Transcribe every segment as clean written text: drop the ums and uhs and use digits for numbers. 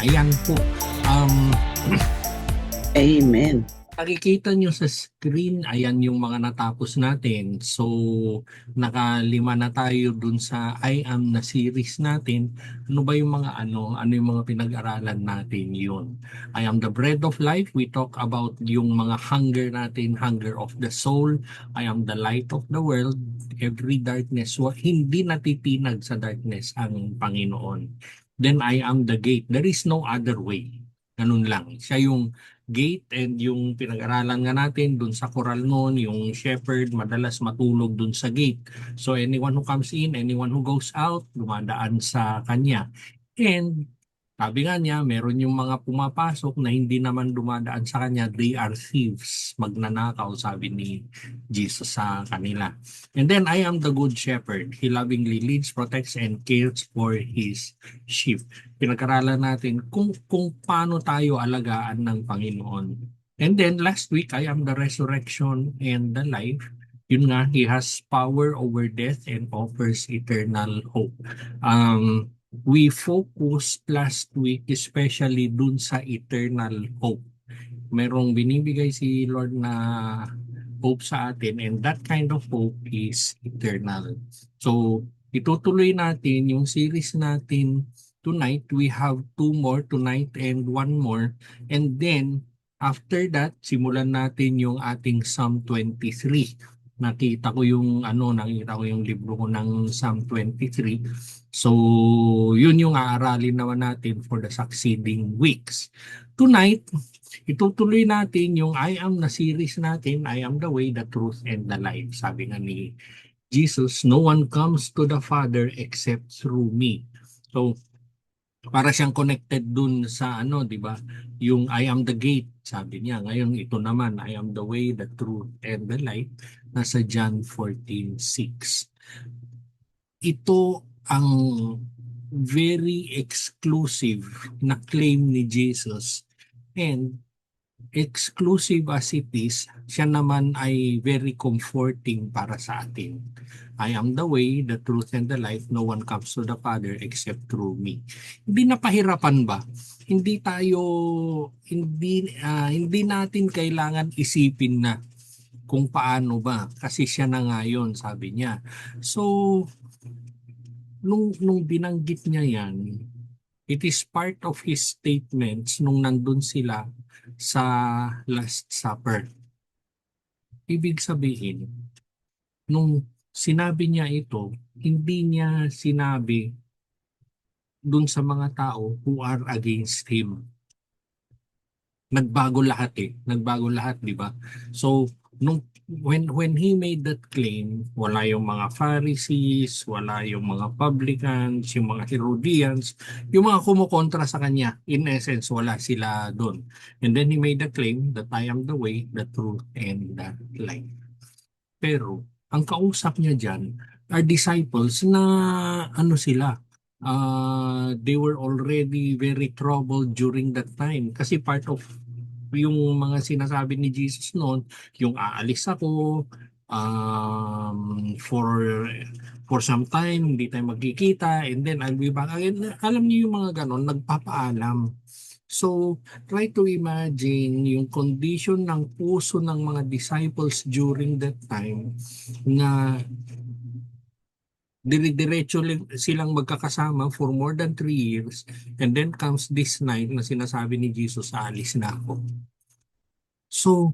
Ayan po. Um, Amen. Nakikita nyo sa screen, ayan yung mga natapos natin. So, nakalima na tayo dun sa I Am na series natin. Ano ba yung mga ano yung mga pinag-aralan natin yun? I Am the Bread of Life. We talk about yung mga hunger natin, hunger of the soul. I am the light of the world. Every darkness, hindi natitinag sa darkness ang Panginoon. Then I am the gate. There is no other way. Ganun lang. Siya yung gate, and yung pinag-aralan nga natin dun sa koral noon, yung shepherd madalas matulog dun sa gate. So anyone who comes in, anyone who goes out, dumadaan sa kanya. And sabi nga niya, meron yung mga pumapasok na hindi naman dumadaan sa kanya, they are thieves, magnanakaw, sabi ni Jesus sa kanila. And then, I am the good shepherd. He lovingly leads, protects, and cares for his sheep. Pinag-aralan natin kung paano tayo alagaan ng Panginoon. And then last week, I am the resurrection and the life. Yun nga, He has power over death and offers eternal hope. We focused last week especially dun sa eternal hope. Merong binibigay si Lord na hope sa atin, and that kind of hope is eternal. So, itutuloy natin yung series natin tonight. We have two more tonight and one more. And then, after that, simulan natin yung ating Psalm 23. Nakita ko yung libro ko ng Psalm 23. So, yun yung aaralin naman natin for the succeeding weeks. Tonight, itutuloy natin yung I Am na series natin. I am the way, the truth, and the life. Sabi nga ni Jesus, no one comes to the Father except through me. So, para siyang connected dun sa di ba? Yung I am the gate, sabi niya. Ngayon, ito naman, I am the way, the truth, and the life. Nasa John 14:6. Ito ang very exclusive na claim ni Jesus, and exclusive as it is, siya naman ay very comforting para sa atin. I am the way, the truth, and the life. No one comes to the Father except through me. Hindi napahirapan ba? Hindi natin kailangan isipin na kung paano ba, kasi siya na nga yun, sabi niya. So, nung binanggit niya yan, it is part of his statements nung nandun sila sa Last Supper. Ibig sabihin, nung sinabi niya ito, hindi niya sinabi dun sa mga tao who are against him. Nagbago lahat eh. Nagbago lahat, di ba? So, when he made that claim, wala yung mga Pharisees, wala yung mga publicans, yung mga Herodians, yung mga kumukontra sa kanya. In essence, wala sila doon. And then he made the claim that I am the way, the truth, and the life. Pero, ang kausap niya dyan are disciples na sila, they were already very troubled during that time. Kasi part of yung mga sinasabi ni Jesus noon, yung aalis ako, for some time, hindi tayo magkikita, and then I'll be back again. Alam niyo yung mga ganon, nagpapaalam. So, try to imagine yung condition ng puso ng mga disciples during that time na dire-diretso silang magkakasama for more than 3 years, and then comes this night na sinasabi ni Jesus, aalis na ako. So,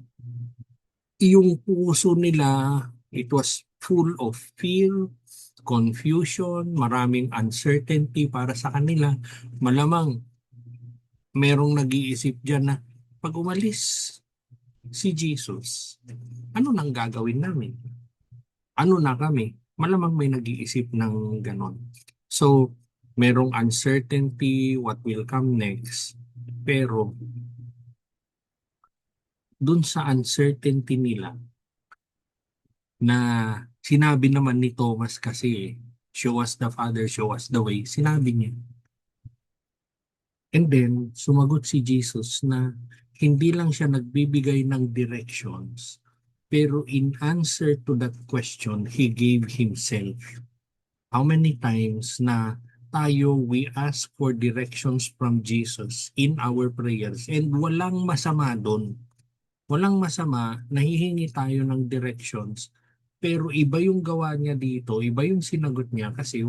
yung puso nila, it was full of fear, confusion, maraming uncertainty para sa kanila. Malamang merong nag-iisip dyan na pag umalis si Jesus, ano nang gagawin namin? Ano na kami? Malamang may nag-iisip ng ganon. So, merong uncertainty what will come next. Pero, dun sa uncertainty nila, na sinabi naman ni Thomas kasi, show us the Father, show us the way, sinabi niya. And then, sumagot si Jesus na hindi lang siya nagbibigay ng directions, pero in answer to that question, He gave Himself. How many times na tayo, we ask for directions from Jesus in our prayers. And walang masama doon. Walang masama, nahihingi tayo ng directions. Pero iba yung gawa niya dito, iba yung sinagot niya kasi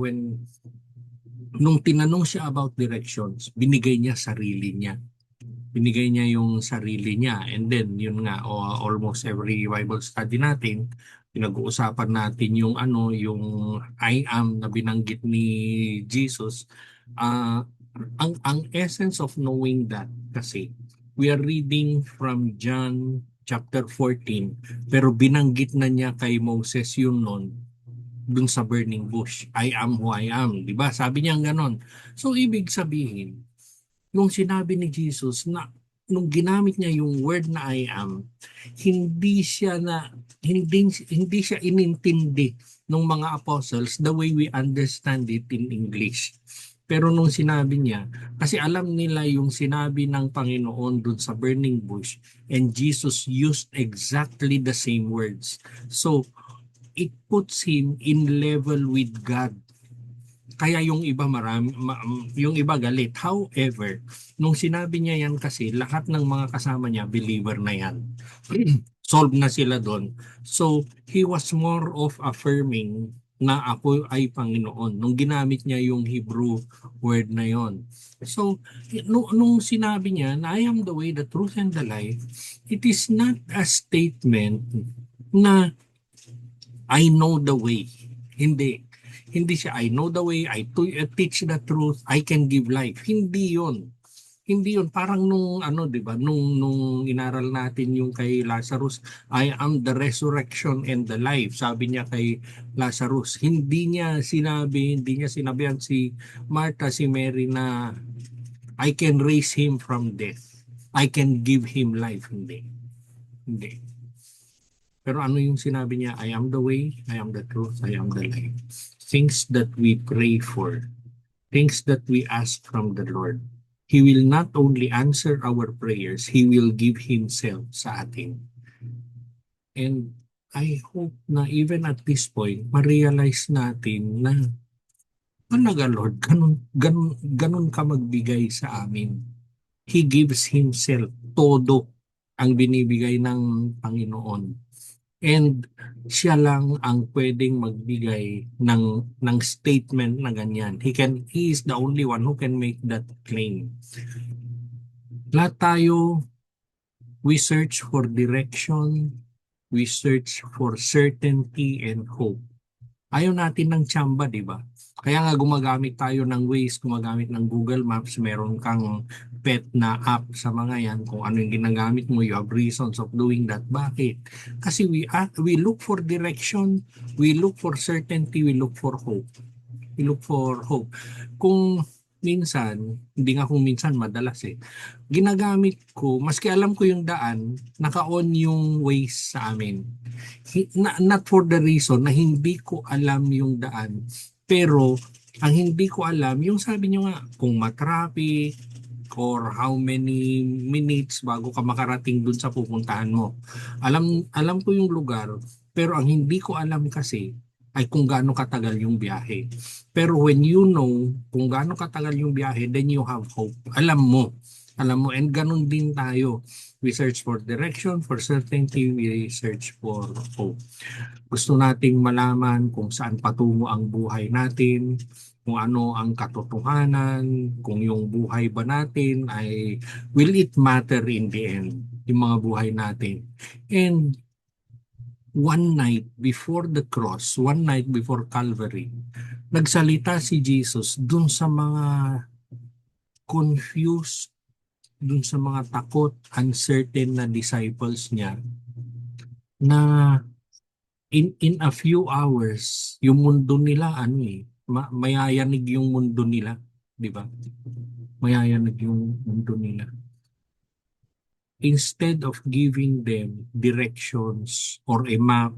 nung tinanong siya about directions, binigay niya sarili niya. Binigay niya yung sarili niya. And then, yun nga, almost every Bible study natin, pinag-uusapan natin yung yung I am na binanggit ni Jesus. Ah, ang essence of knowing that kasi we are reading from John chapter 14, pero binanggit na niya kay Moses yun nun dun sa burning bush. I am who I am, di ba? Sabi niya ganon. So ibig sabihin, nung sinabi ni Jesus na nung ginamit niya yung word na I am, hindi siya na hindi siya inintindi ng mga apostles the way we understand it in English. Pero nung sinabi niya, kasi alam nila yung sinabi ng Panginoon dun sa burning bush, and Jesus used exactly the same words. So, it puts him in level with God. Kaya yung iba yung iba galit. However, nung sinabi niya yan kasi lahat ng mga kasama niya believer na yan. Solve na sila doon. So, he was more of affirming na ako ay Panginoon nung ginamit niya yung Hebrew word na yon. So, nung sinabi niya na I am the way, the truth, and the life, it is not a statement na I know the way. Hindi. Hindi siya, I know the way, teach the truth, I can give life. Hindi yon. Hindi yon. Parang nung, di ba, nung inaral natin yung kay Lazarus, I am the resurrection and the life. Sabi niya kay Lazarus, hindi niya sinabihan si Martha, si Mary na I can raise him from death. I can give him life. Hindi. Hindi. Pero ano yung sinabi niya? I am the way, I am the truth, I am the life. Things that we pray for, things that we ask from the Lord. He will not only answer our prayers, He will give Himself sa atin. And I hope na even at this point, ma-realize natin na talaga Lord, ganun ka magbigay sa amin. He gives Himself, todo ang binibigay ng Panginoon. And siya lang ang pwedeng magbigay ng statement na ganyan. He is the only one who can make that claim. Lahat tayo, we search for direction, we search for certainty and hope. Ayaw natin ng tsamba, di ba? Kaya nga gumagamit tayo ng Waze, gumagamit ng Google Maps, meron kang pet na app sa mga yan. Kung ano yung ginagamit mo, you have reasons of doing that. Bakit? Kasi we look for direction, we look for certainty, we look for hope. We look for hope. Kung minsan, hindi nga kung minsan, madalas ginagamit ko, maski alam ko yung daan, naka-on yung Waze sa amin. Not for the reason na hindi ko alam yung daan, pero ang hindi ko alam, yung sabi nyo nga, kung matraffic or how many minutes bago ka makarating dun sa pupuntahan mo. Alam ko yung lugar, pero ang hindi ko alam kasi ay kung gaano katagal yung biyahe. Pero when you know kung gaano katagal yung biyahe, then you have hope. Alam mo, and ganun din tayo. We search for direction, for certainty, we search for hope. Gusto nating malaman kung saan patungo ang buhay natin, kung ano ang katotohanan, kung yung buhay ba natin ay will it matter in the end, yung mga buhay natin. And one night before the cross, one night before Calvary, nagsalita si Jesus dun sa mga confused, dun sa mga takot, uncertain na disciples niya, na in a few hours, yung mundo nila, mayayanig yung mundo nila, di ba? Mayayanig yung mundo nila. Instead of giving them directions or a map,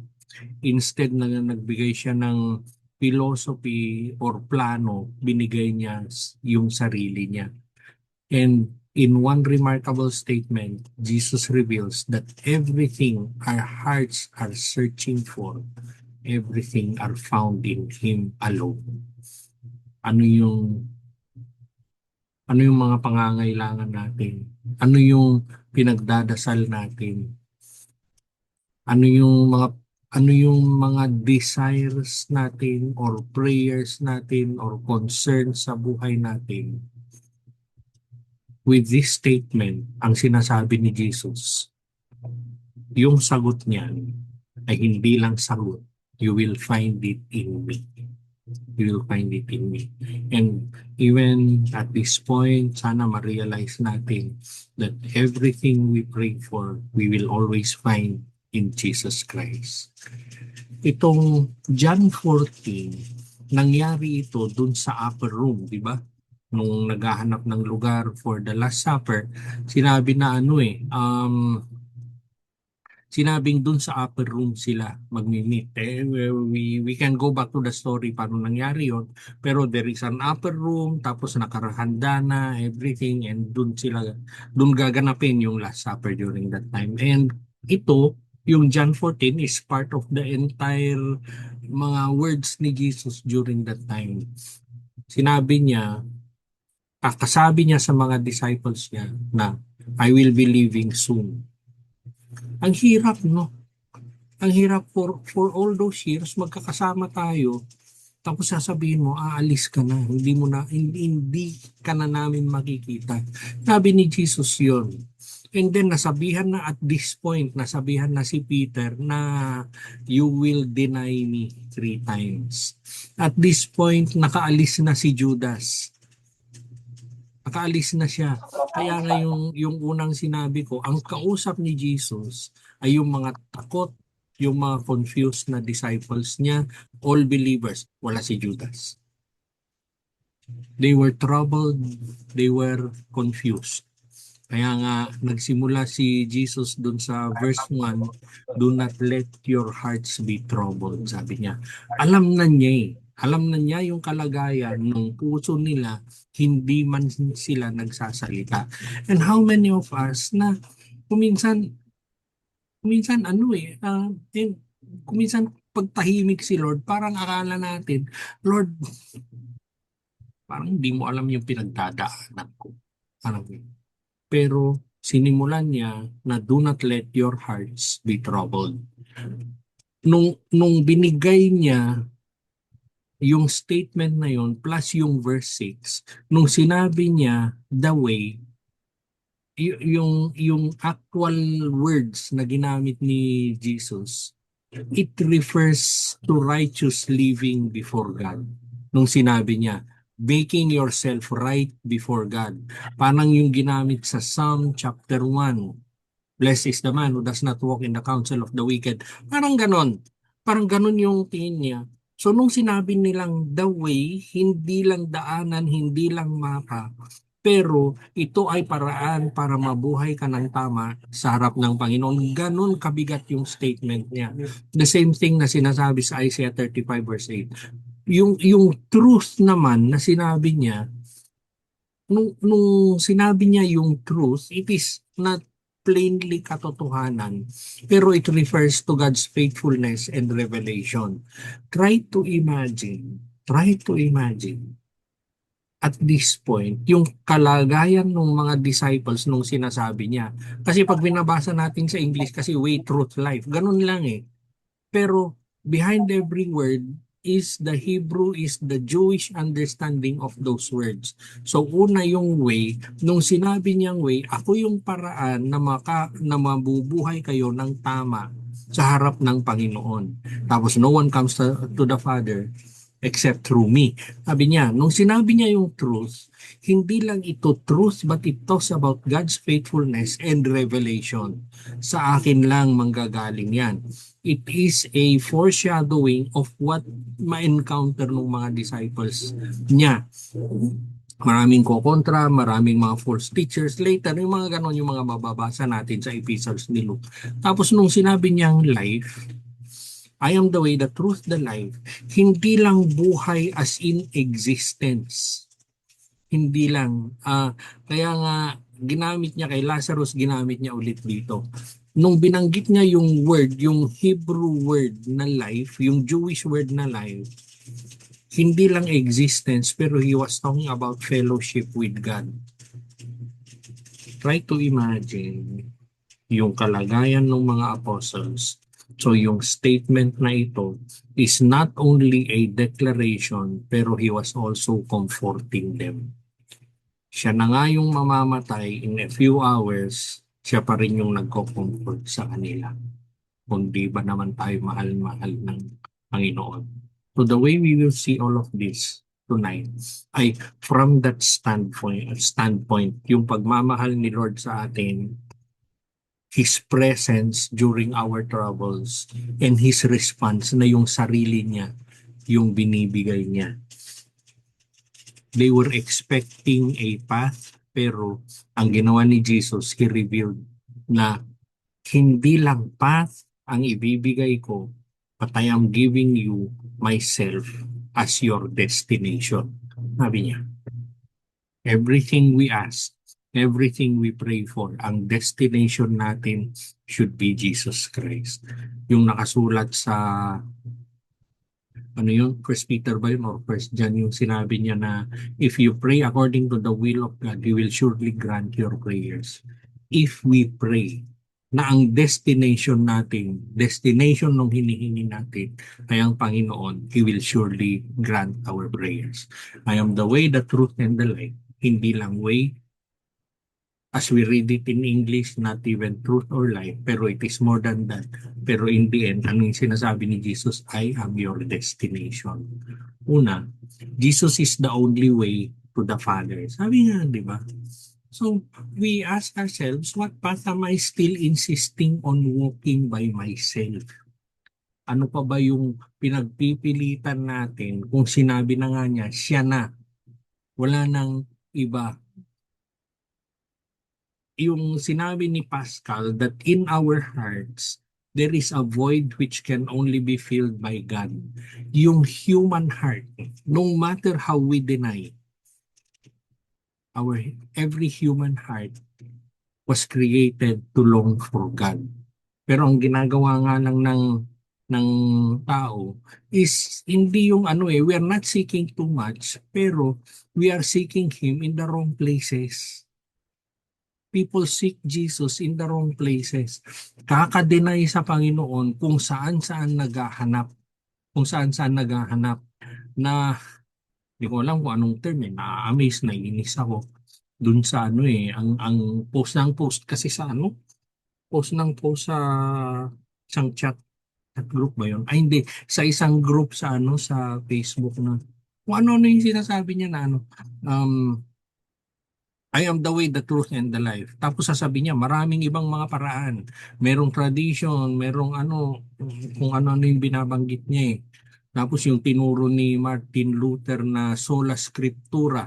instead na nagbigay siya ng philosophy or plano, binigay niya yung sarili niya. And in one remarkable statement, Jesus reveals that everything our hearts are searching for, everything are found in Him alone. Ano yung ano yung mga pangangailangan natin? Ano yung pinagdadasal natin? Ano yung mga ano yung mga desires natin or prayers natin or concerns sa buhay natin? With this statement, ang sinasabi ni Jesus, yung sagot niyan ay hindi lang sagot. You will find it in me. You will find it in me. And even at this point, sana ma-realize natin that everything we pray for, we will always find in Jesus Christ. Itong John 14, nangyari ito dun sa upper room, di ba? Nung naghahanap ng lugar for the Last Supper, sinabi na sinabing dun sa upper room sila magmi-meet. We can go back to the story paano nangyari yon. Pero there is an upper room, tapos nakarahanda na everything, and dun gaganapin yung Last Supper during that time. And ito, yung John 14 is part of the entire mga words ni Jesus during that time. Sinabi niya, kasabi niya sa mga disciples niya na, I will be leaving soon. Ang hirap, no? Ang hirap for all those years, magkakasama tayo, tapos sasabihin mo, aalis ka na, hindi ka na namin makikita. Sabi ni Jesus yon. And then nasabihan na at this point, nasabihan na si Peter na you will deny me 3 times. At this point, nakaalis na si Judas. Nakaalis na siya. Kaya nga yung unang sinabi ko, ang kausap ni Jesus ay yung mga takot, yung mga confused na disciples niya, all believers, wala si Judas. They were troubled, they were confused. Kaya nga nagsimula si Jesus dun sa verse 1, do not let your hearts be troubled, sabi niya. Alam na niya Alam na niya yung kalagayan ng puso nila, hindi man sila nagsasalita. And how many of us na kuminsan kuminsan pagtahimik si Lord, parang akala natin, Lord, parang hindi mo alam yung pinagdadaanan ko. Parang, pero sinimulan niya na do not let your hearts be troubled. Nung binigay niya yung statement na yun plus yung verse 6, nung sinabi niya the way, yung actual words na ginamit ni Jesus, it refers to righteous living before God. Nung sinabi niya, making yourself right before God. Parang yung ginamit sa Psalm chapter 1. Blessed is the man who does not walk in the counsel of the wicked. Parang ganon. Parang ganon yung tingin niya. So nung sinabi nilang the way, hindi lang daanan, hindi lang mapa, pero ito ay paraan para mabuhay ka ng tama sa harap ng Panginoon. Ganon kabigat yung statement niya. The same thing na sinasabi sa Isaiah 35 verse 8. Yung truth naman na sinabi niya, nung sinabi niya yung truth, it is not plainly katotohanan, pero it refers to God's faithfulness and revelation. Try to imagine at this point, yung kalagayan ng mga disciples nung sinasabi niya. Kasi pag binabasa natin sa English, kasi way, truth, life, ganun lang eh. Pero behind every word is the Hebrew, is the Jewish understanding of those words. So una yung way, nung sinabi niyang way, ako yung paraan na mabubuhay kayo ng tama sa harap ng Panginoon. Tapos no one comes to the Father except through me. Sabi niya, nung sinabi niya yung truth, hindi lang ito truth but it talks about God's faithfulness and revelation. Sa akin lang manggagaling yan. It is a foreshadowing of what ma-encounter ng mga disciples niya. Maraming kokontra, maraming mga false teachers. Later, yung mga ganon, yung mga mababasa natin sa epistles ni Luke. Tapos nung sinabi niyang life, I am the way, the truth, the life. Hindi lang buhay as in existence. Hindi lang. Kaya nga, ginamit niya kay Lazarus, ginamit niya ulit dito. Nung binanggit niya yung word, yung Hebrew word na life, yung Jewish word na life, Hindi lang existence, pero he was talking about fellowship with God. Try to imagine yung kalagayan ng mga apostles. So yung statement na ito is not only a declaration, pero he was also comforting them. Siya na nga yung mamamatay in a few hours, siya pa rin yung nagko-comfort sa kanila. Kundi ba naman tayo mahal-mahal ng Panginoon. So the way we will see all of this tonight ay from that standpoint, yung pagmamahal ni Lord sa atin, His presence during our troubles, and His response na yung sarili niya, yung binibigay niya. They were expecting a path, pero ang ginawa ni Jesus, He revealed na hindi lang path ang ibibigay ko, but I am giving you myself as your destination. Sabi niya, everything we ask, everything we pray for, ang destination natin should be Jesus Christ. Yung nakasulat sa ano yun, First Peter ba yun or First John, yung sinabi niya na if you pray according to the will of God, He will surely grant your prayers. If we pray na ang destination natin, destination nung hinihingi natin ay ang Panginoon, He will surely grant our prayers. I am the way, the truth, and the life. Hindi lang way, as we read it in English, not even truth or life, pero it is more than that. Pero in the end, ano yung sinasabi ni Jesus? I am your destination. Una, Jesus is the only way to the Father. Sabi nga, di ba? So, we ask ourselves, what path am I still insisting on walking by myself? Ano pa ba yung pinagpipilitan natin kung sinabi na nga niya, siya na, wala nang iba. Yung sinabi ni Pascal that in our hearts, there is a void which can only be filled by God. Yung human heart, no matter how we deny, every human heart was created to long for God. Pero ang ginagawa nga lang ng tao is hindi yung ano we are not seeking too much, pero we are seeking Him in the wrong places. People seek Jesus in the wrong places. Kakadenay sa Panginoon kung saan-saan naghahanap. Kung saan-saan naghahanap na hindi ko alam kung anong term na-amaze, naiinis ako dun sa ang post kasi sa post sa isang chat group ba yun? Ay hindi, sa isang group sa sa Facebook na kung ano yung sinasabi niya na um, I am the way, the truth, and the life. Tapos sasabihin niya, maraming ibang mga paraan. Merong tradition, merong kung ano yung binabanggit niya eh. Tapos yung tinuro ni Martin Luther na sola scriptura,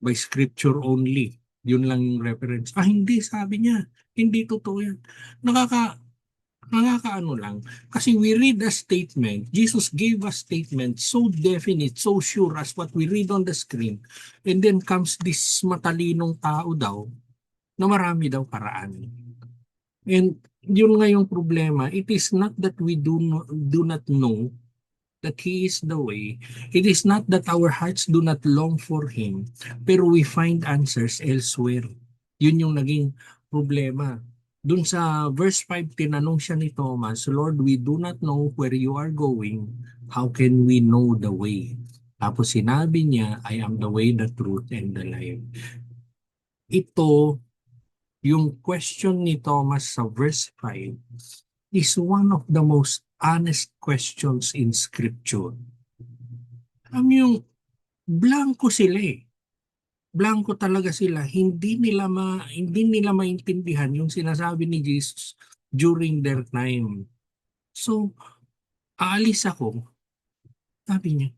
by scripture only. Yun lang yung reference. Hindi, sabi niya. Hindi totoo yan. Nakakaano lang. Kasi we read a statement. Jesus gave a statement so definite, so sure as what we read on the screen. And then comes this matalinong tao daw na marami daw paraan. And yun nga yung problema. It is not that we do not know that He is the way. It is not that our hearts do not long for Him. Pero we find answers elsewhere. Yun yung naging problema. Dun sa verse 5, tinanong siya ni Thomas, Lord, we do not know where you are going. How can we know the way? Tapos sinabi niya, I am the way, the truth, and the life. Ito, yung question ni Thomas sa verse 5 is one of the most honest questions in Scripture. Yung blanco sila eh. Blanco talaga sila. Hindi nila maintindihan yung sinasabi ni Jesus during their time. So, aalis ako. Sabi niya,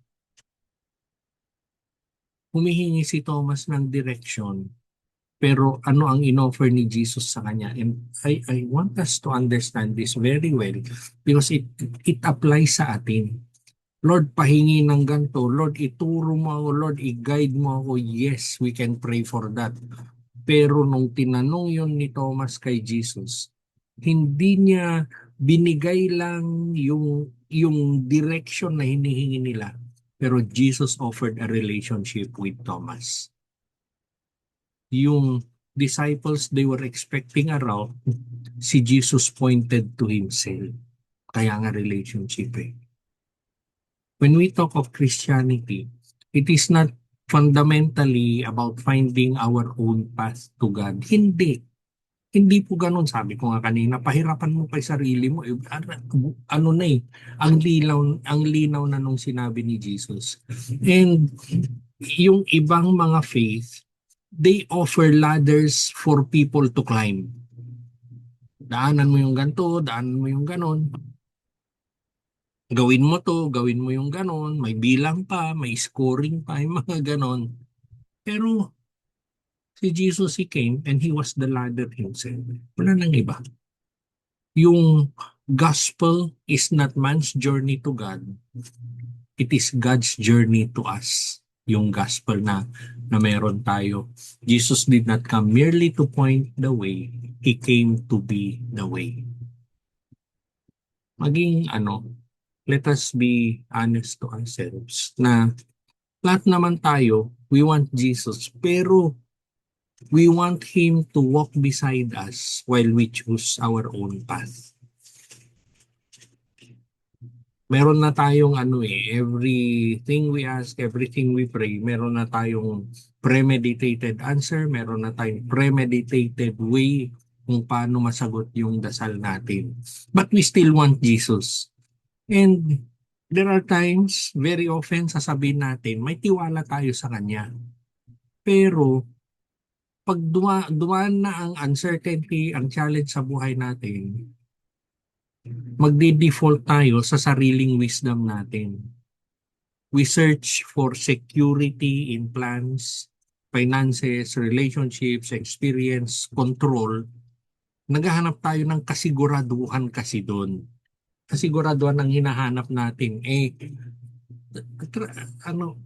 humihingi si Thomas ng direction. Pero ano ang inoffer ni Jesus sa kanya? And I want us to understand this very well because it applies sa atin. Lord, pahingi ng ganito. Lord, ituro mo ako. Lord, i-guide mo ako. Yes, we can pray for that. Pero nung tinanong yon ni Thomas kay Jesus, hindi niya binigay lang yung yung direction na hinihingi nila. Pero Jesus offered a relationship with Thomas. Yung disciples, they were expecting a route. Si Jesus pointed to himself. Kaya nga relationship eh. When we talk of Christianity, it is not fundamentally about finding our own path to God. Hindi. Hindi po ganun. Sabi ko nga kanina, pahirapan mo pa yung sarili mo. Ano na eh, ang linaw na nung sinabi ni Jesus. And yung ibang mga faith, they offer ladders for people to climb. Daanan mo yung ganito, daanan mo yung ganon. Gawin mo to, gawin mo yung ganon. May bilang pa, may scoring pa, yung mga ganon. Pero si Jesus, he came and he was the ladder himself. Wala nang iba. Yung gospel is not man's journey to God. It is God's journey to us. Yung gospel na meron tayo. Jesus did not come merely to point the way. He came to be the way. Maging let us be honest to ourselves na lahat naman tayo, we want Jesus, pero we want Him to walk beside us while we choose our own path. Meron na tayong everything we ask, everything we pray, meron na tayong premeditated answer, meron na tayong premeditated way kung paano masagot yung dasal natin. But we still want Jesus. And there are times, very often, sasabihin natin, may tiwala tayo sa Kanya. Pero, pag dumaan na ang uncertainty, ang challenge sa buhay natin, magde-default tayo sa sariling wisdom natin. We search for security in plans, finances, relationships, experience, control. Naghahanap tayo ng kasiguraduhan kasi doon. Kasiguraduhan ang hinahanap natin.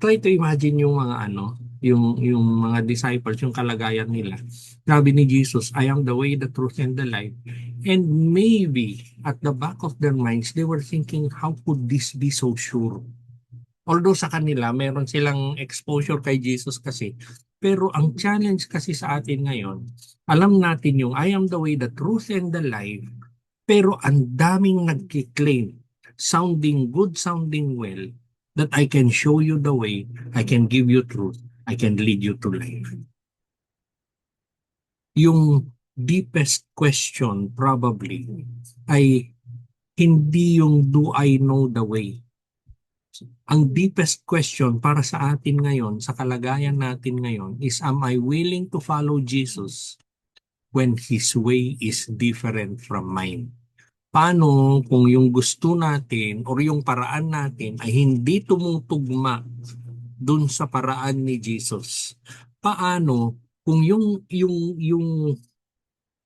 Try to imagine yung mga yung mga disciples, yung kalagayan nila. Sabi ni Jesus, I am the way, the truth, and the life. And maybe at the back of their minds, they were thinking, how could this be so sure? Although sa kanila, meron silang exposure kay Jesus kasi. Pero ang challenge kasi sa atin ngayon, alam natin yung I am the way, the truth, and the life. Pero ang daming nagkiklaim, sounding good, sounding well, that I can show you the way, I can give you truth, I can lead you to life. Yung deepest question probably ay hindi yung do I know the way. Ang deepest question para sa atin ngayon, sa kalagayan natin ngayon, is am I willing to follow Jesus when His way is different from mine? Paano kung yung gusto natin o yung paraan natin ay hindi tumutugma dun sa paraan ni Jesus? Paano kung yung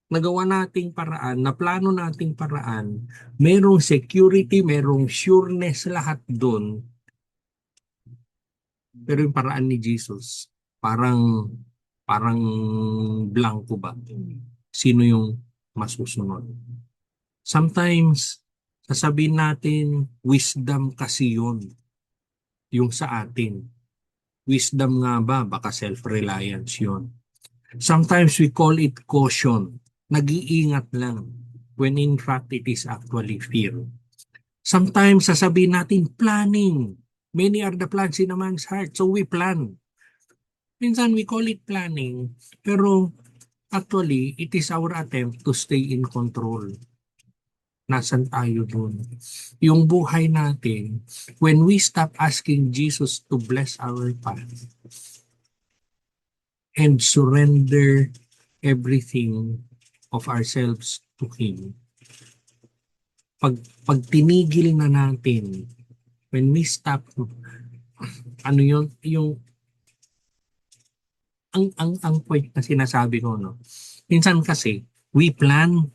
nagawa nating paraan, na plano nating paraan, merong security, merong sureness lahat dun, pero yung paraan ni Jesus, parang blanco ba? Sino yung masusunod? Sometimes, sasabihin natin, wisdom kasi yun, yung sa atin. Wisdom nga ba? Baka self-reliance yun. Sometimes we call it caution. Nag-iingat lang. When in fact, it is actually fear. Sometimes, sasabihin natin, planning. Many are the plans in a man's heart, so we plan. Minsan, we call it planning, pero actually, it is our attempt to stay in control. Nasaan tayo dun? Yung buhay natin, when we stop asking Jesus to bless our path and surrender everything of ourselves to Him, pag tinigil na natin, when we stop, ang point na sinasabi ko, no? Minsan kasi, we plan,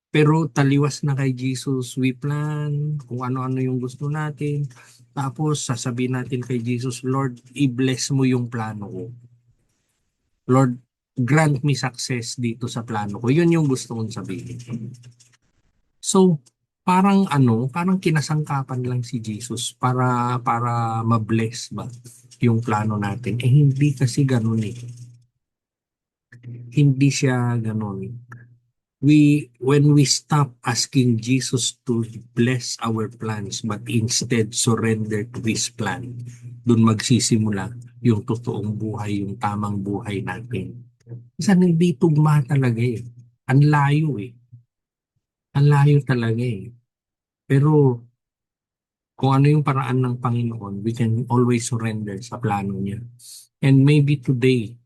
pero taliwas na kay Jesus, we plan kung ano-ano yung gusto natin. Tapos sasabihin natin kay Jesus, Lord, i-bless mo yung plano ko. Lord, grant me success dito sa plano ko. Yun yung gusto kong sabihin. So, parang kinasangkapan lang si Jesus para ma-bless ba yung plano natin. Eh hindi kasi ganun eh. Hindi siya ganun. When we stop asking Jesus to bless our plans but instead surrender to His plan, dun magsisimula yung totoong buhay, yung tamang buhay natin. Minsan hindi tugma talaga eh. Ang layo eh. Ang layo talaga eh. Pero kung ano yung paraan ng Panginoon, we can always surrender sa plano niya. And maybe today,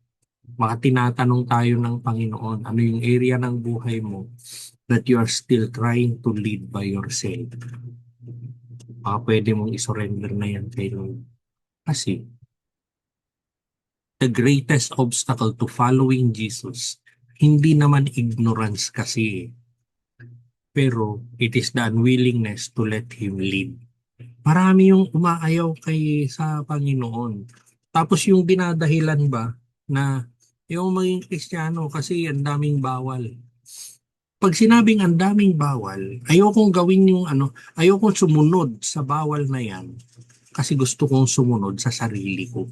baka tinatanong tayo ng Panginoon, ano yung area ng buhay mo that you are still trying to lead by yourself. Baka pwede mong isurrender na yan kay Lord. Kasi, the greatest obstacle to following Jesus, hindi naman ignorance kasi, pero it is the unwillingness to let Him lead. Marami yung umaayaw kay sa Panginoon. Tapos yung dinadahilan ba na yung maging Kristiyano kasi ang daming bawal. Pag sinabing ang daming bawal, ayokong gawin yung ayokong sumunod sa bawal na yan kasi gusto kong sumunod sa sarili ko.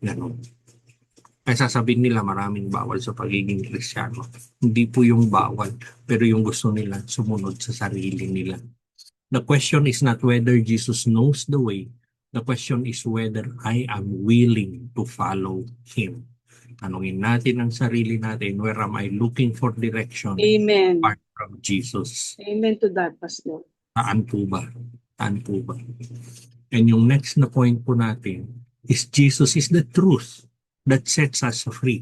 Ganon. Kaya sasabihin nila maraming bawal sa pagiging Kristiyano. Hindi po yung bawal, pero yung gusto nila sumunod sa sarili nila. The question is not whether Jesus knows the way. The question is whether I am willing to follow Him. Tanungin natin ang sarili natin, where am I looking for direction Amen. apart from Jesus? Amen to that, Pastor. Saan po ba? Saan po ba? And yung next na point po natin is Jesus is the truth that sets us free.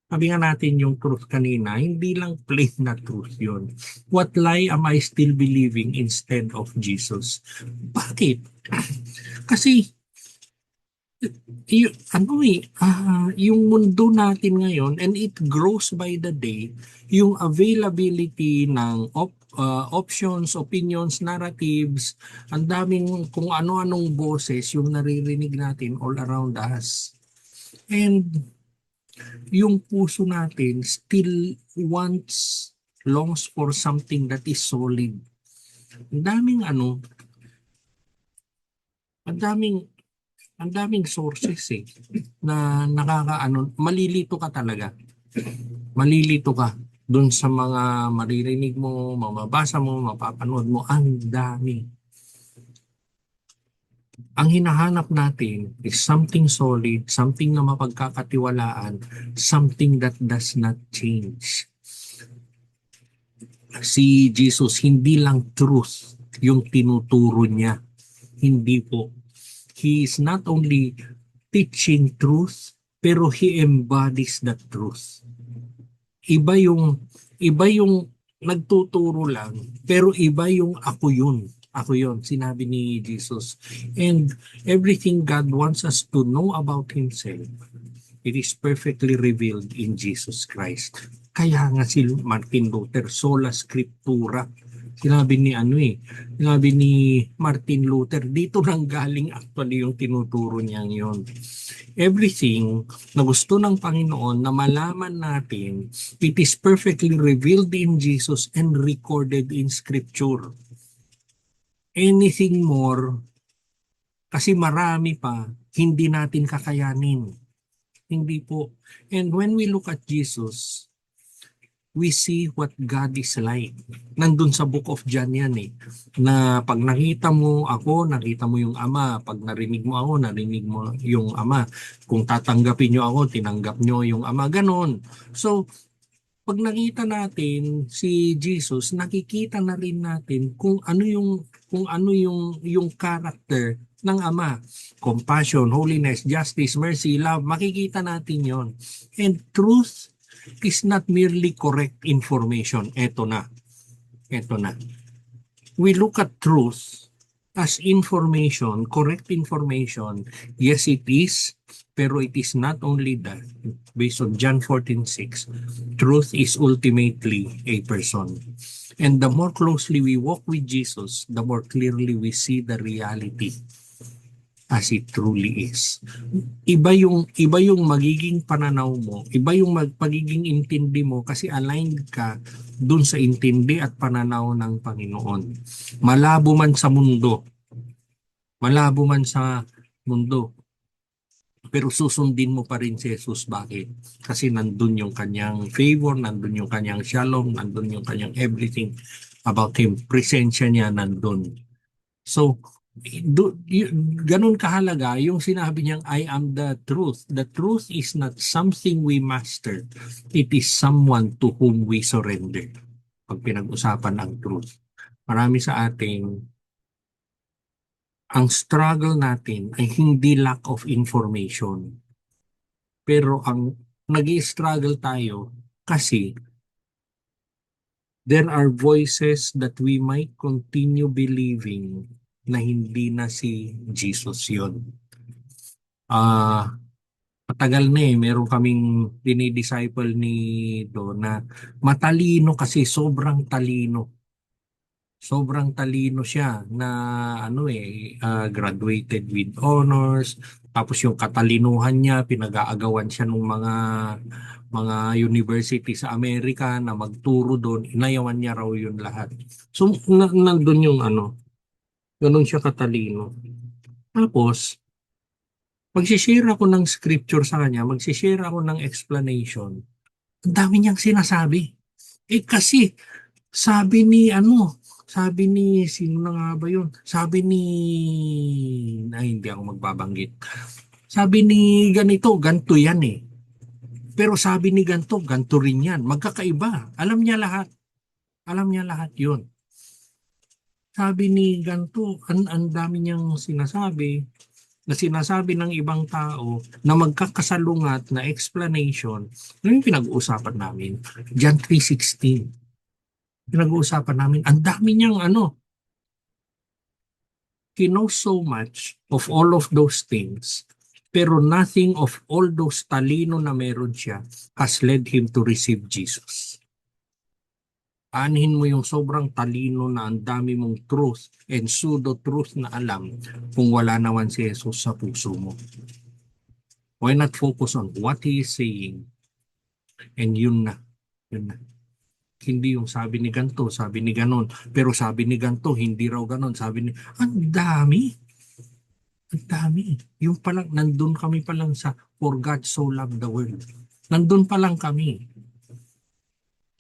Sabi nga natin yung truth kanina, hindi lang plain na truth yun. What lie am I still believing instead of Jesus? Bakit? Kasi yung mundo natin ngayon, and it grows by the day, yung availability ng options, opinions, narratives, ang daming kung ano-anong boses yung naririnig natin all around us. And yung puso natin still longs for something that is solid. Ang daming ang daming sources na malilito ka talaga. Malilito ka doon sa mga maririnig mo, mababasa mo, mapapanood mo, ang dami. Ang hinahanap natin is something solid, something na mapagkakatiwalaan, something that does not change. Si Jesus, hindi lang truth yung tinuturo niya. Hindi po. He is not only teaching truth, pero He embodies that truth. Iba yung nagtuturo lang, pero iba yung ako yun. Ako yun, sinabi ni Jesus. And everything God wants us to know about Himself, it is perfectly revealed in Jesus Christ. Kaya nga si Martin Luther, sola scriptura. Sinabi ni Martin Luther, dito nang galing actually yung tinuturo niya yun. Everything na gusto ng Panginoon na malaman natin, it is perfectly revealed in Jesus and recorded in Scripture. Anything more, kasi marami pa, hindi natin kakayanin. Hindi po. And when we look at Jesus, we see what God is like. Nandun sa Book of John yan na pag nakita mo ako, nakita mo yung Ama. Pag narinig mo ako, narinig mo yung Ama. Kung tatanggapin nyo ako, tinanggap nyo yung Ama. Ganon. So, pag nakita natin si Jesus, nakikita na rin natin kung ano yung character ng Ama. Compassion, holiness, justice, mercy, love. Makikita natin yon. And truth is not merely correct information. Ito na. We look at truth as information, correct information. Yes, it is, pero it is not only that. Based on John 14:6, truth is ultimately a person. And the more closely we walk with Jesus, the more clearly we see the reality. as it truly is. Iba yung magiging pananaw mo, iba yung pagiging intindi mo kasi aligned ka dun sa intindi at pananaw ng Panginoon. Malabo man sa mundo, malabo man sa mundo, pero susundin mo pa rin si Jesus. Bakit? Kasi nandun yung kanyang favor, nandun yung kanyang shalom, nandun yung kanyang everything about Him. Presensya niya nandun. So, ganun kahalaga yung sinabi niyang I am the truth. The truth is not something we master. It is someone to whom we surrender. Pag pinag-usapan ang truth. Marami sa ating ang struggle natin ay hindi lack of information. Pero ang nag-i-struggle tayo kasi there are voices that we might continue believing na hindi na si Jesus yon. Matagal na meron kaming dinidisciple ni Do na matalino kasi sobrang talino. Sobrang talino siya na graduated with honors. Tapos yung katalinuhan niya, pinag-aagawan siya ng mga university sa Amerika na magturo doon. Inayawan niya raw yun lahat. So, nandun yung ganun siya katalino. Tapos, magsishare ako ng scripture sa kanya, magsishare ako ng explanation. Ang dami niyang sinasabi. Kasi, sabi ni, sino na nga ba yun? Sabi ni, hindi ako magbabanggit. Sabi ni ganito, ganto yan eh. Pero sabi ni ganto, ganto rin yan. Magkakaiba. Alam niya lahat. Alam niya lahat yun. Sabi ni ganto, ang dami niyang sinasabi na sinasabi ng ibang tao na magkakasalungat na explanation. Ano yung pinag-uusapan namin? John 3:16. Pinag-uusapan namin, ang dami niyang he knows so much of all of those things, pero nothing of all those talino na meron siya has led him to receive Jesus. Aanhin mo yung sobrang talino na ang dami mong truth and pseudo-truth na alam kung wala naman si Jesus sa puso mo. Why not focus on what He is saying? And yun na. Hindi yung sabi ni ganto, sabi ni ganon. Pero sabi ni ganto, hindi raw ganon. Sabi ni, ang dami. Ang dami. Yung palang, nandun kami palang sa For God so loved the world. Nandun palang kami.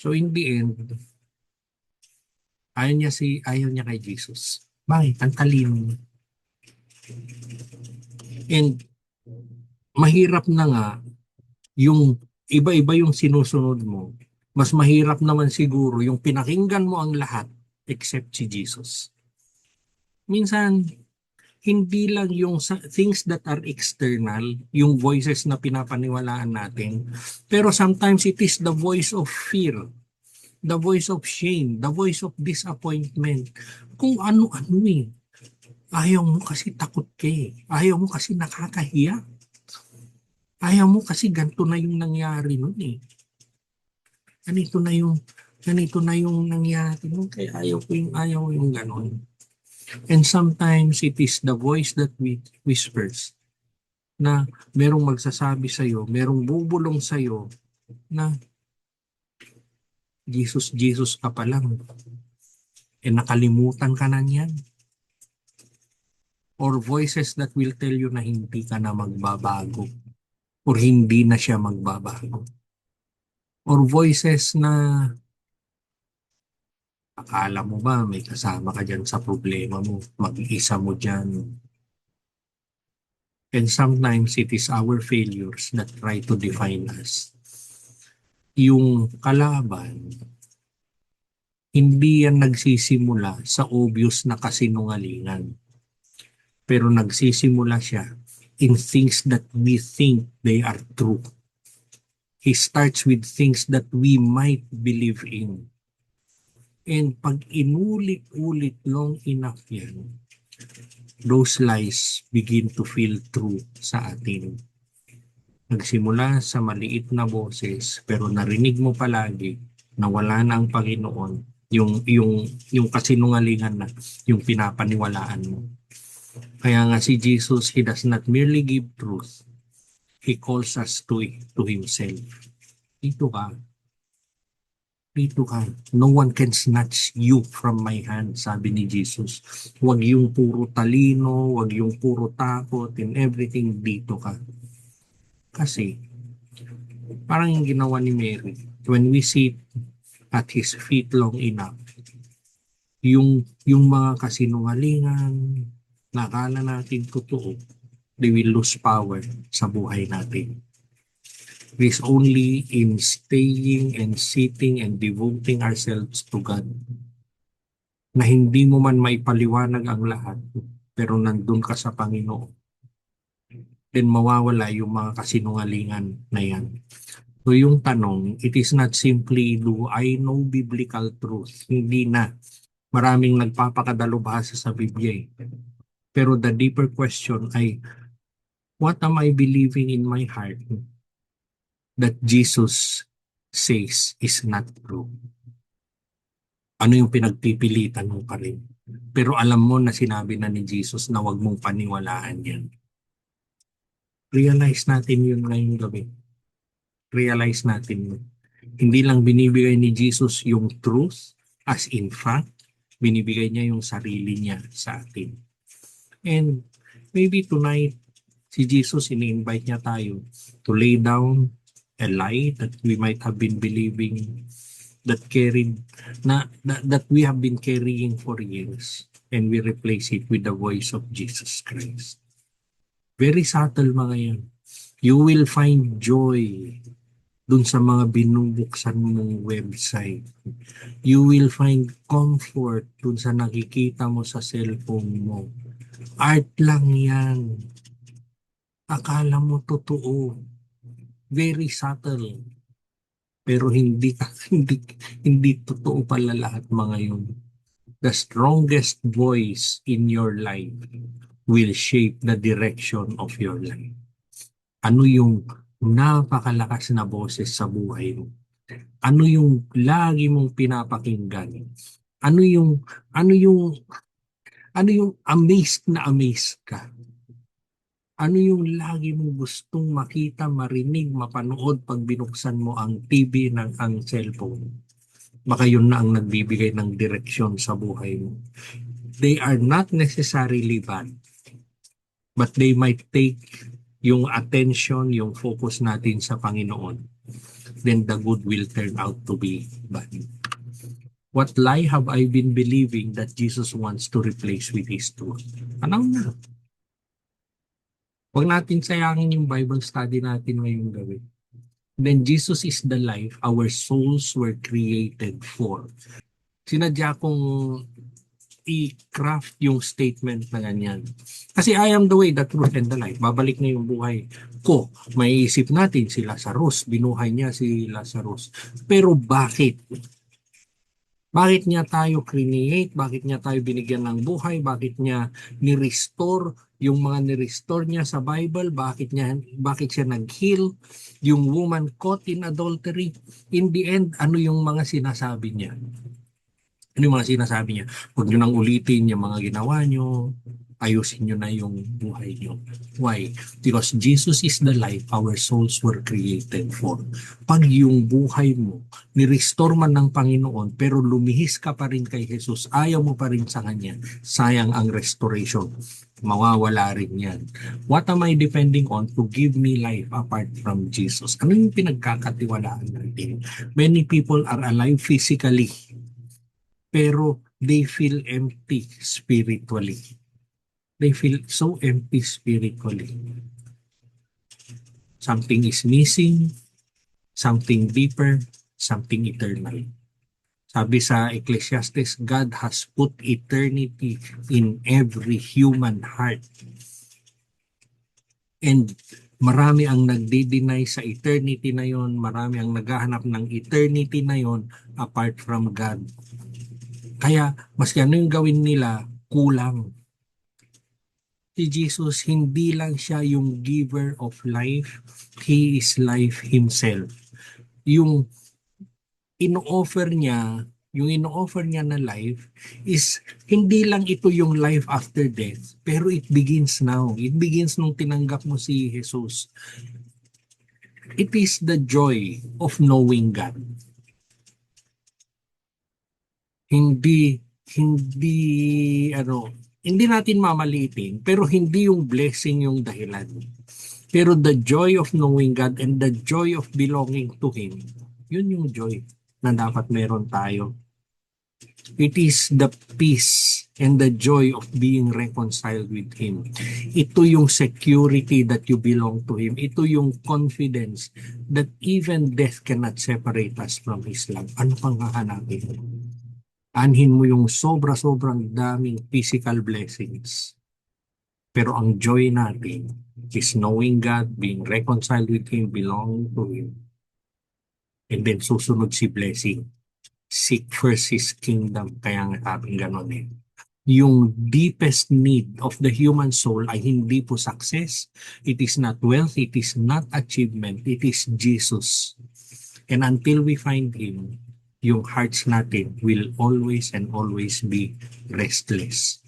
So in the end, ayaw niya kay Jesus. Bakit? Ang talino niya. And mahirap na nga yung iba-iba yung sinusunod mo. Mas mahirap naman siguro yung pinakinggan mo ang lahat except si Jesus. Minsan, hindi lang yung things that are external, yung voices na pinapaniwalaan natin, pero sometimes it is the voice of fear, the voice of shame, the voice of disappointment. Kung ano-ano eh. Ayaw mo kasi takot ka eh. Ayaw mo kasi nakakahiya. Ayaw mo kasi ganito na yung nangyari nun eh. Ganito na yung nangyari nun. Kaya ayaw yung ganon. And sometimes it is the voice that whispers na merong magsasabi sa'yo, merong bubulong sa'yo na Jesus, Jesus ka pa lang. Nakalimutan ka na niyan. Or voices that will tell you na hindi ka na magbabago. Or hindi na siya magbabago. Or voices na akala mo ba may kasama ka dyan sa problema mo, mag-iisa mo dyan. And sometimes it is our failures that try to define us. Yung kalaban, hindi yan nagsisimula sa obvious na kasinungalingan. Pero nagsisimula siya in things that we think they are true. He starts with things that we might believe in. And pag inulit-ulit long enough yan, those lies begin to feel true sa atin. Nagsimula sa maliit na boses, pero narinig mo palagi na wala na ang Panginoon, yung kasinungalingan na, yung pinapaniwalaan mo. Kaya nga si Jesus, He does not merely give truth, He calls us to Himself. Dito ka, dito ka. No one can snatch you from my hand, sabi ni Jesus. Huwag yung puro talino, huwag yung puro takot and everything, dito ka. Kasi, parang yung ginawa ni Mary, when we sit at His feet long enough, yung mga kasinungalingan na akala natin totoo, they will lose power sa buhay natin. It is only in staying and sitting and devoting ourselves to God na hindi mo man maipaliwanag ang lahat, pero nandun ka sa Panginoon, then mawawala yung mga kasinungalingan na yan. So yung tanong, it is not simply, do I know biblical truth? Hindi na. Maraming nagpapakadalubhasa sa Biblia eh. Pero the deeper question ay, what am I believing in my heart that Jesus says is not true? Ano yung pinagpipilitan mo pa rin? Pero alam mo na sinabi na ni Jesus na wag mong paniwalaan yan. Realize natin yun ngayong gabi. Realize natin yun. Hindi lang binibigay ni Jesus yung truth, as in fact, binibigay niya yung sarili niya sa atin. And maybe tonight, si Jesus, ini-invite niya tayo to lay down a lie that we might have been believing, that we have been carrying for years, and we replace it with the voice of Jesus Christ. Very subtle mga yan. You will find joy dun sa mga binubuksan mong website. You will find comfort dun sa nakikita mo sa cellphone mo. Art lang yan. Akala mo totoo. Very subtle. Pero hindi hindi totoo pala lahat mga yun. The strongest voice in your life will shape the direction of your life. Ano yung napakalakas na boses sa buhay mo? Ano yung lagi mong pinapakinggan? Ano yung ano yung ano yung amazed na amazed ka? Ano yung lagi mong gustong makita, marinig, mapanood pag binuksan mo ang TV ng ang cellphone? Baka yun na ang nagbibigay ng direksyon sa buhay mo. They are not necessarily bad, but they might take yung attention, yung focus natin sa Panginoon. Then the good will turn out to be bad. What lie have I been believing that Jesus wants to replace with His truth? Ano na? Huwag natin sayangin yung Bible study natin ngayong gabi. Then Jesus is the life our souls were created for. Sinadya kong i-craft yung statement na ganyan. Kasi I am the way, the truth, and the life. Babalik na yung buhay ko. May isip natin si Lazarus. Binuhay niya si Lazarus. Pero bakit? Bakit niya tayo create? Bakit niya tayo binigyan ng buhay? Bakit niya ni-restore yung mga ni-restore niya sa Bible? Bakit siya nag-heal? Yung woman caught in adultery? In the end, ano yung mga sinasabi niya? Ano yung mga sinasabi niya? Huwag niyo nang ulitin yung mga ginawa niyo. Ayusin niyo na yung buhay niyo. Why? Because Jesus is the life our souls were created for. Pag yung buhay mo, ni-restore man ng Panginoon, pero lumihis ka pa rin kay Jesus, ayaw mo pa rin sa Kanya, sayang ang restoration. Mawawala rin yan. What am I depending on to give me life apart from Jesus? Ano yung pinagkakatiwalaan natin? Many people are alive physically, pero they feel empty spiritually. They feel so empty spiritually. Something is missing, something deeper, something eternal. Sabi sa Ecclesiastes, God has put eternity in every human heart. And marami ang nagdi-deny sa eternity na yon, marami ang naghahanap ng eternity na yon apart from God. Kaya maski ano yung gawin nila, kulang. Si Jesus, hindi lang siya yung giver of life, He is life Himself. Yung ino-offer niya yung ino-offer niya na life is hindi lang ito yung life after death, pero it begins now. It begins nung tinanggap mo si Jesus. It is the joy of knowing God. Hindi, hindi, hindi natin mamaliitin, pero hindi yung blessing yung dahilan. Pero the joy of knowing God and the joy of belonging to Him, yun yung joy na dapat meron tayo. It is the peace and the joy of being reconciled with Him. Ito yung security that you belong to Him. Ito yung confidence that even death cannot separate us from His love. Ano pang hahanapin mo? Anhin mo yung sobra-sobrang daming physical blessings. Pero ang joy natin is knowing God, being reconciled with Him, belonging to Him. And then susunod si blessing. Seek first His kingdom. Kaya nga sabing ganon eh. Yung deepest need of the human soul ay hindi po success. It is not wealth. It is not achievement. It is Jesus. And until we find Him, yung hearts natin will always and always be restless.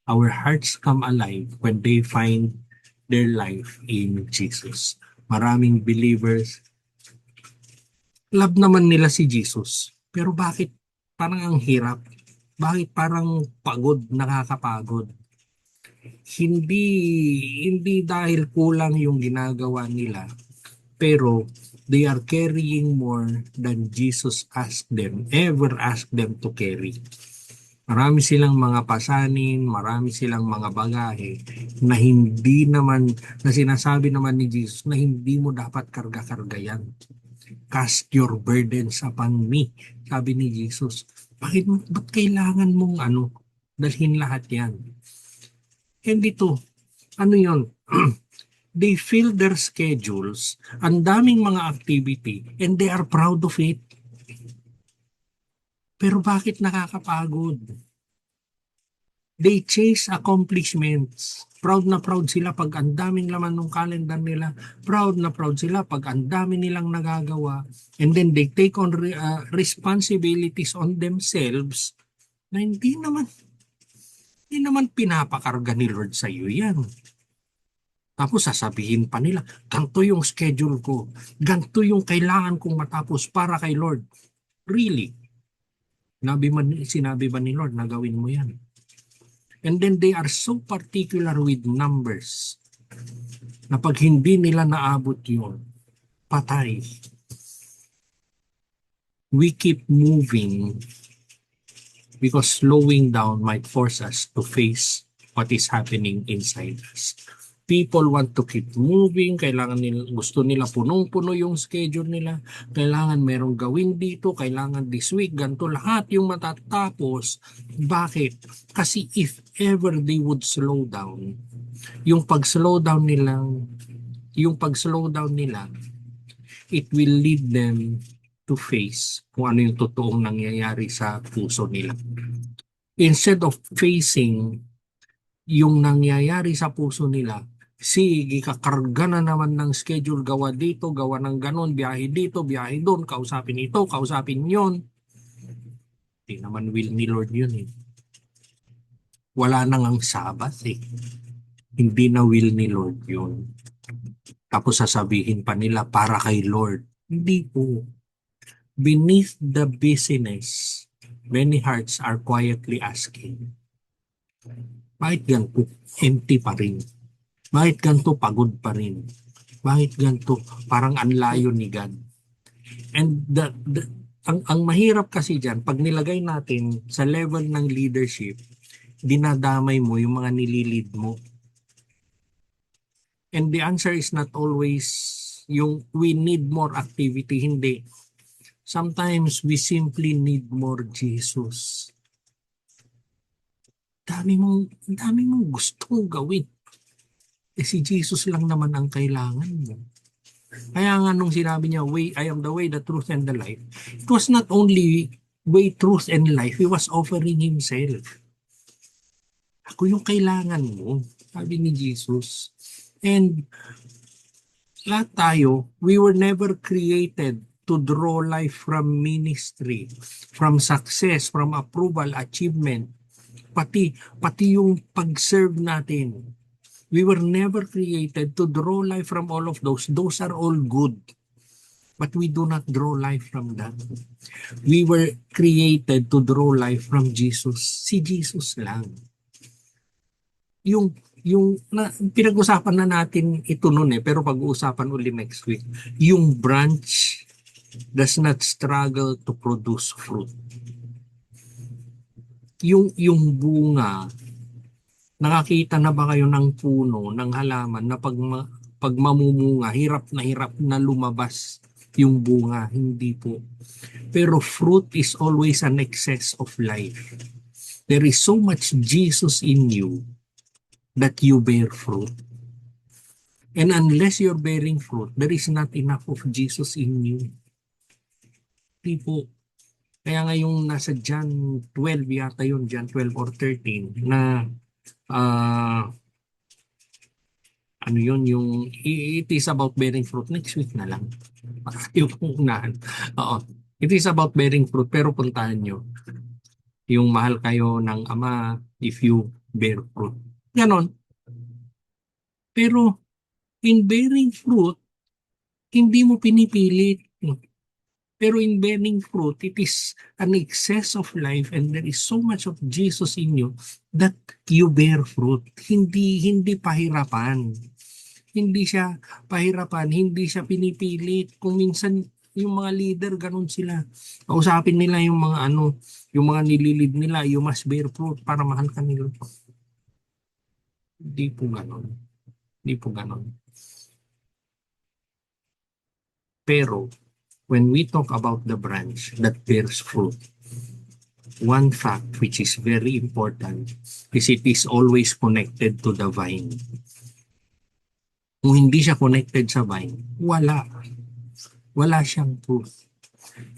Our hearts come alive when they find their life in Jesus. Maraming believers, love naman nila si Jesus. Pero bakit parang ang hirap? Bakit parang pagod, nakakapagod? Hindi, hindi dahil kulang yung ginagawa nila, pero they are carrying more than Jesus ever asked them to carry. Marami silang mga pasanin, marami silang mga bagahe na hindi naman, na sinasabi naman ni Jesus na hindi mo dapat karga-karga yan. Cast your burdens upon me, sabi ni Jesus. Ba't kailangan mong dalhin lahat yan? Hindi to, yun? They fill their schedules, ang daming mga activity, and they are proud of it. Pero bakit nakakapagod? They chase accomplishments. Proud na proud sila pag ang daming laman ng calendar nila. Proud na proud sila pag ang dami nilang nagagawa. And then they take on responsibilities on themselves na hindi naman pinapakarga ni Lord sa iyo yan. Tapos sasabihin pa nila, ganito yung schedule ko. Ganito yung kailangan kong matapos para kay Lord. Really? Sinabi ba ni Lord na gawin mo yan? And then they are so particular with numbers na pag hindi nila naabot yun, patay. We keep moving because slowing down might force us to face what is happening inside us. People want to keep moving, gusto nila punong-puno yung schedule nila, kailangan merong gawin dito, kailangan this week, ganito lahat yung matatapos. Bakit? Kasi if ever they would slow down, yung pag-slow down nila, it will lead them to face kung ano yung totoong nangyayari sa puso nila. Instead of facing yung nangyayari sa puso nila, sige, kakarga na naman ng schedule, gawa dito, gawa ng ganon, biyahe dito, biyahe doon, kausapin ito, kausapin yon. Hindi naman will ni Lord yun eh. Wala nang ang Sabbath eh. Hindi na will ni Lord yun. Tapos sasabihin pa nila para kay Lord. Hindi po. Beneath the busyness, many hearts are quietly asking, bakit ganito empty pa rin? Bakit ganito pagod pa rin? Bakit ganito parang ang layo ni God? And ang mahirap kasi dyan, pag nilagay natin sa level ng leadership, dinadamay mo yung mga nililid mo. And the answer is not always yung we need more activity, hindi. Sometimes we simply need more Jesus. Dami mong gustong gawin. Si Jesus lang naman ang kailangan mo. Kaya nga nung sinabi niya, I am the way, the truth, and the life. It was not only way, truth, and life. He was offering Himself. Ako yung kailangan mo, sabi ni Jesus. And lahat tayo, we were never created to draw life from ministry, from success, from approval, achievement, pati yung pag-serve natin. We were never created to draw life from all of those. Those are all good. But we do not draw life from that. We were created to draw life from Jesus. Si Jesus lang. Pinag-usapan na natin ito noon pero pag-uusapan uli next week. Yung branch does not struggle to produce fruit. Yung bunga, nakakita na ba kayo ng puno, ng halaman na pag mamumunga, hirap na lumabas yung bunga? Hindi po. Pero fruit is always an excess of life. There is so much Jesus in you that you bear fruit. And unless you're bearing fruit, there is not enough of Jesus in you. Hindi po. Kaya nga yung nasa John 12 yata yun, John 12 or 13, na ano yun, it is about bearing fruit. Next week na lang. Yung unahan. Oo. It is about bearing fruit, pero puntahan nyo. Yung mahal kayo ng Ama if you bear fruit. Ganon. Pero in bearing fruit, hindi mo pinipilit. Pero in bearing fruit, it is an excess of life and there is so much of Jesus in you that you bear fruit. Hindi pahirapan. Hindi siya pahirapan, hindi siya pinipilit. Kung minsan yung mga leader, ganun sila. Kausapin nila yung mga yung mga nililid nila, you must bear fruit para mahal ka nila. Hindi po ganun. Hindi po ganun. Pero, when we talk about the branch that bears fruit, one fact which is very important is it is always connected to the vine. Kung hindi siya connected sa vine, wala siyang fruit.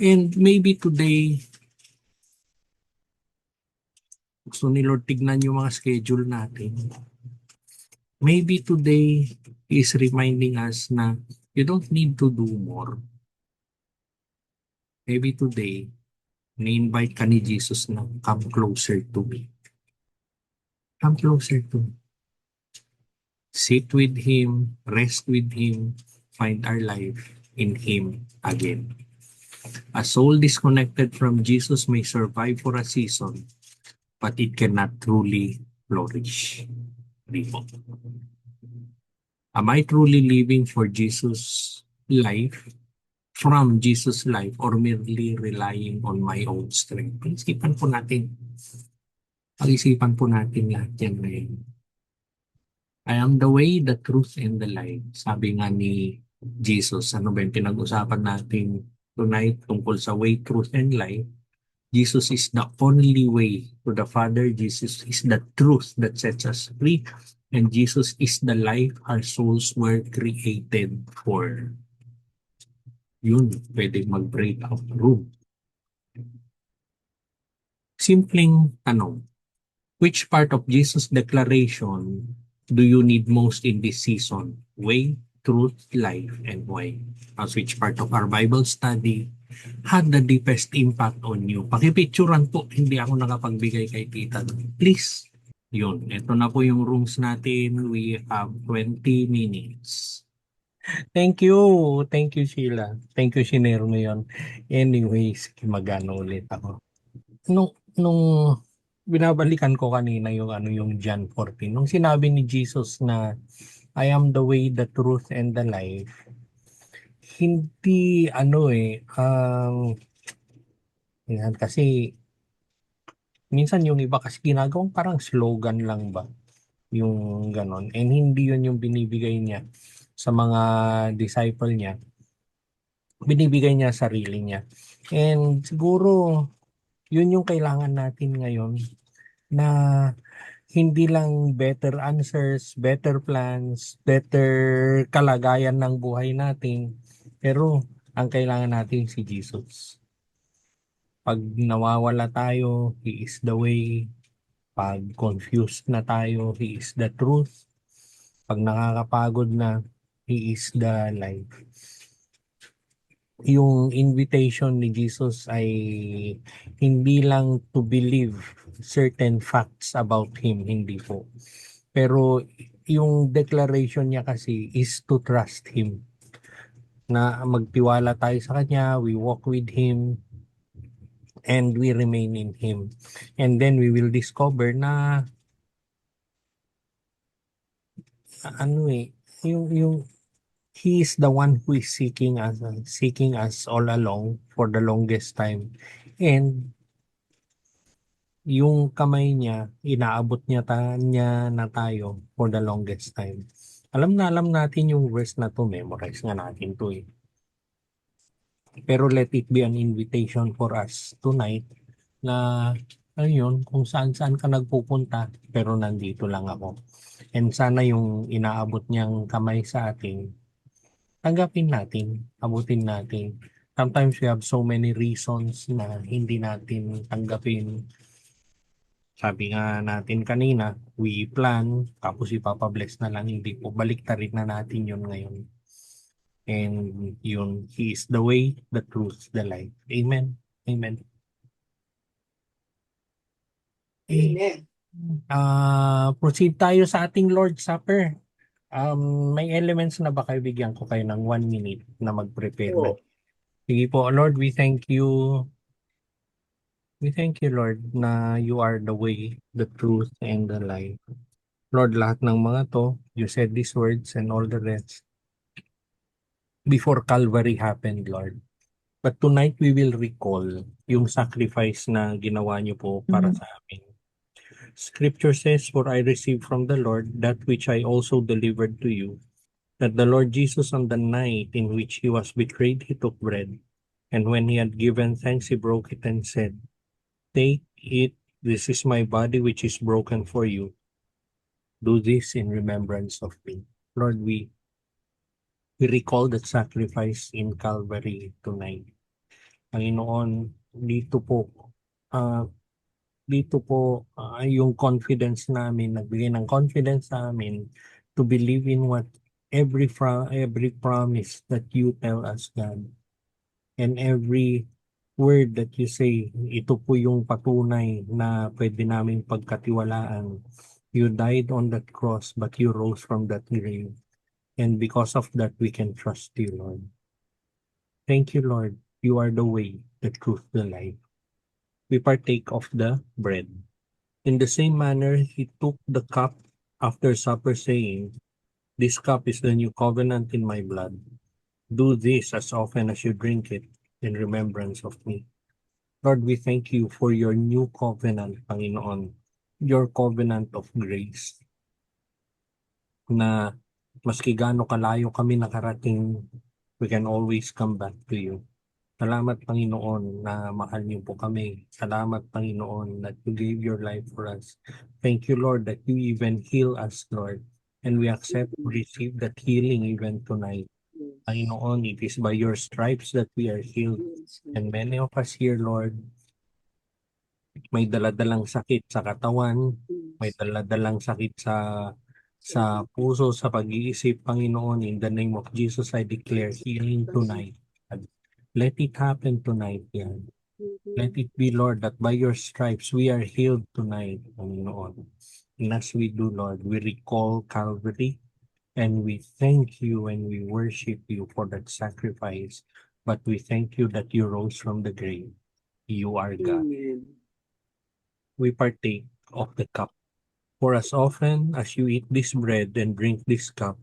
And maybe today, gusto ni Lord tignan yung mga schedule natin. Maybe today is reminding us na you don't need to do more. Maybe today, ni-invite ka ni Jesus na come closer to me. Come closer to me. Sit with Him, rest with Him, find our life in Him again. A soul disconnected from Jesus may survive for a season, but it cannot truly flourish. Am I truly living for Jesus' life, from Jesus' life, or merely relying on my own strength? Pag-isipan po natin lahat yan ngayon. I am the way, the truth, and the life. Sabi nga ni Jesus, ano ba yung pinag-usapan natin tonight tungkol sa way, truth, and life? Jesus is the only way to the Father. Jesus is the truth that sets us free. And Jesus is the life our souls were created for. Yun, pwede mag-break out room. Simpleng tanong, which part of Jesus' declaration do you need most in this season? Way, truth, life, and why? As which part of our Bible study had the deepest impact on you? Pakipicturan po, hindi ako nakapagbigay kay tita. Please. Yun, ito na po yung rooms natin. We have 20 minutes. Thank you. Thank you, Sheila. Thank you, Shinero mo yun. Anyways, magano ulit ako. Nung binabalikan ko kanina yung John 14, nung sinabi ni Jesus na I am the way, the truth, and the life, hindi yan, kasi minsan yung iba kasi ginagawang parang slogan lang ba yung ganon, and hindi yun yung binibigay niya sa mga disciple niya, binibigay niya sarili niya. And siguro yun yung kailangan natin ngayon, na hindi lang better answers, better plans, better kalagayan ng buhay natin, pero ang kailangan natin si Jesus. Pag nawawala tayo, He is the way. Pag confused na tayo, He is the truth. Pag nakakapagod na, He is the life. yung invitation ni Jesus ay hindi lang to believe certain facts about Him, hindi po. Pero yung declaration niya kasi is to trust Him, na magtiwala tayo sa Kanya, we walk with Him, and we remain in Him. And then we will discover na ano yung He is the one who is seeking us all along for the longest time. And yung kamay niya, inaabot niya na tayo for the longest time. Alam natin yung verse na to, memorize nga natin to eh. Pero let it be an invitation for us tonight na ayun, kung saan ka nagpupunta, pero nandito lang ako. And sana yung inaabot niyang kamay sa atin, tanggapin natin, abutin natin. Sometimes we have so many reasons na hindi natin tanggapin. Sabi nga natin kanina, we plan, tapos ipapabless na lang, hindi po, baliktarin na natin yun ngayon. And yun, He is the way, the truth, the life. Amen. Amen. Amen. Proceed tayo sa ating Lord's Supper. May elements na ba kayo? Bigyan ko kayo ng 1 minute na mag-prepare na. Oo. Sige po, Lord, we thank you. We thank you, Lord, na you are the way, the truth, and the life. Lord, lahat ng mga to, you said these words and all the rest before Calvary happened, Lord. But tonight we will recall yung sacrifice na ginawa niyo po para sa amin. Scripture says, "For I received from the Lord that which I also delivered to you, that the Lord Jesus on the night in which he was betrayed, he took bread. And when he had given thanks, he broke it and said, Take it, this is my body which is broken for you. Do this in remembrance of me." Lord, we recall that sacrifice in Calvary tonight. Panginoon, ah, dito po yung confidence namin, nagbigay ng confidence sa amin to believe in what every promise that you tell us, God, and every word that you say, ito po yung patunay na pwede namin pagkatiwalaan. You died on that cross, but you rose from that grave. And because of that, we can trust you, Lord. Thank you, Lord. You are the way, the truth, the life. We partake of the bread. In the same manner, he took the cup after supper, saying, This cup is the new covenant in my blood. Do this as often as you drink it in remembrance of me. Lord, we thank you for your new covenant, Panginoon, your covenant of grace, na maski gaano kalayo kami nakarating, we can always come back to you. Salamat, Panginoon, na mahal niyo po kami. Salamat, Panginoon, that you gave your life for us. Thank you, Lord, that you even heal us, Lord. And we accept, receive that healing even tonight. Panginoon, it is by your stripes that we are healed. And many of us here, Lord, may daladalang sakit sa katawan, may daladalang sakit sa puso, sa pag-iisip, Panginoon. In the name of Jesus, I declare healing tonight. Let it happen tonight, yan. Let it be, Lord, that by your stripes we are healed tonight, Panginoon. And as we do, Lord, we recall Calvary and we thank you and we worship you for that sacrifice. But we thank you that you rose from the grave. You are God. Amen. We partake of the cup. For as often as you eat this bread and drink this cup,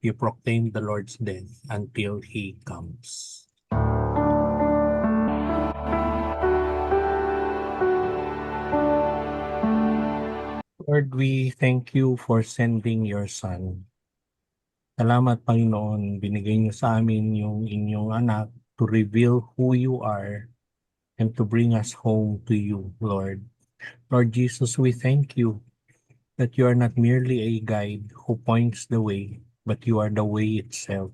you proclaim the Lord's death until he comes. Lord, we thank you for sending your Son. Salamat, Panginoon, binigay niyo sa amin yung inyong anak to reveal who you are and to bring us home to you, Lord. Lord Jesus, we thank you that you are not merely a guide who points the way, but you are the way itself.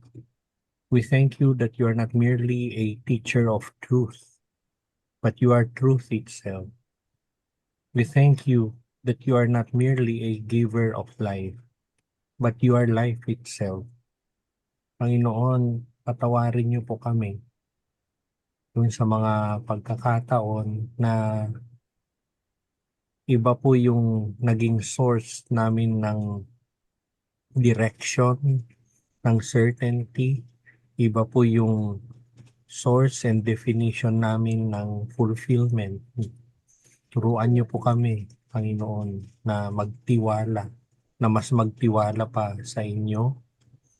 We thank you that you are not merely a teacher of truth, but you are truth itself. We thank you that you are not merely a giver of life, but you are life itself. Panginoon, patawarin niyo po kami dun sa mga pagkakataon na iba po yung naging source namin ng direction, ng certainty. Iba po yung source and definition namin ng fulfillment. Turuan niyo po kami, Panginoon, na magtiwala, na mas magtiwala pa sa inyo,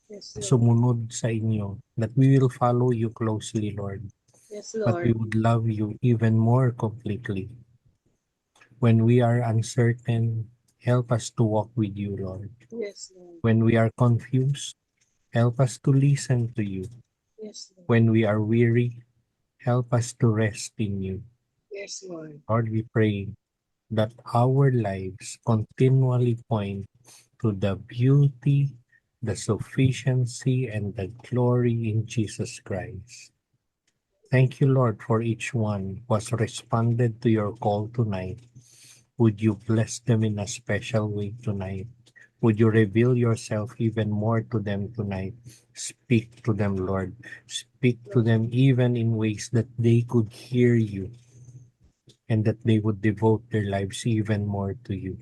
Yes, Lord. sumunod sa inyo, that we will follow you closely, Lord, Yes, but we Lord. would love you even more completely. When we are uncertain, help us to walk with you, Lord. Yes, Lord. When we are confused, help us to listen to you. Yes, Lord. When we are weary, help us to rest in you. Yes, Lord. Lord, we pray that our lives continually point to the beauty, the sufficiency, and the glory in Jesus Christ. Thank you, Lord, for each one who has responded to your call tonight. Would you bless them in a special way tonight? Would you reveal yourself even more to them tonight? Speak to them, Lord. Speak to them even in ways that they could hear you and that they would devote their lives even more to you.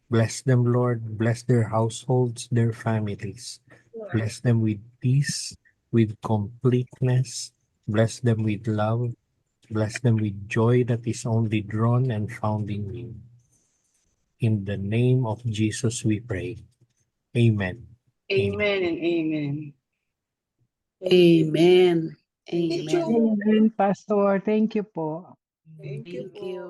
Bless them, Lord. Bless their households, their families. Lord. Bless them with peace, with completeness. Bless them with love. Bless them with joy that is only drawn and found in you. In the name of Jesus we pray. Amen. Amen and amen. Amen. Thank Amen. you. Amen, Pastor. Thank you po. Thank you Thank po. you.